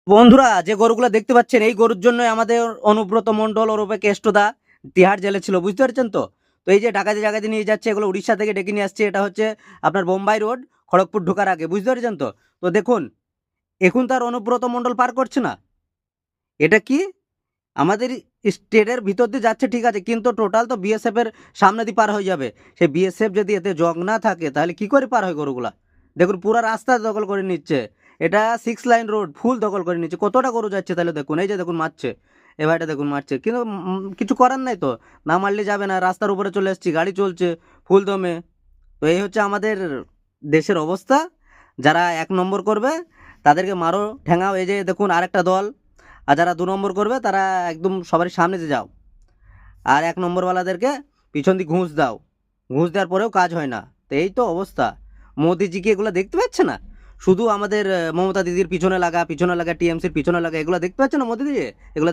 বন্ধুরা, যে গরুগুলো দেখতে পাচ্ছেন এই গরুর জন্য আমাদের অনুব্রত মণ্ডল ওরূপে কেষ্টদা তিহাড় জেলে ছিল, বুঝতে পারছেন তো। তো এই যে ডাকাতি ডাকাতি নিয়ে যাচ্ছে, এগুলো উড়িষ্যা থেকে ডেকে নিয়ে আসছে। এটা হচ্ছে আপনার বোম্বাই রোড, খড়গপুর ঢোকার আগে, বুঝতে পারছেন তো। তো দেখুন, এখন তার অনুব্রত মণ্ডল পার করছে না। এটা কি আমাদের স্টেটের ভিতর দিয়ে যাচ্ছে, ঠিক আছে, কিন্তু টোটাল তো বিএসএফ এর সামনে দিয়ে পার হয়ে যাবে। সেই বিএসএফ যদি এতে জগ না থাকে তাহলে কি করে পার হয় গরুগুলা। দেখুন পুরো রাস্তা দখল করে নিচ্ছে। এটা 6 লাইন রোড ফুল দখল করে নিচ্ছে। কতটা গরু যাচ্ছে তাহলে দেখুন, এই যে দেখুন মারছে, এবারটা দেখুন মারছে, কিন্তু কিছু করার নাই তো। না মারলে যাবে না, রাস্তার উপরে চলে এসেছি, গাড়ি চলছে ফুল দমে। তো এই হচ্ছে আমাদের দেশের অবস্থা। যারা 1 নম্বর করবে তাদেরকে মারো, ঠেঙাও। এই যে দেখুন আরেকটা দল। আর যারা 2 নম্বর করবে তারা একদম সবার সামনে যে যাও। আর 1 নম্বরওয়ালাদেরকে পিছন দিয়ে ঘুষ দাও। ঘুষ দেওয়ার পরেও কাজ হয় না। তো এই তো অবস্থা। মোদিজি কি এগুলো দেখতে পাচ্ছে না? শুধু আমাদের মমতা দিদির পিছনে লাগা, পিছনে লাগা, টিএমসির পিছনে লাগা, এগুলো দেখতে পাচ্ছে না মোদি দিদি? এগুলো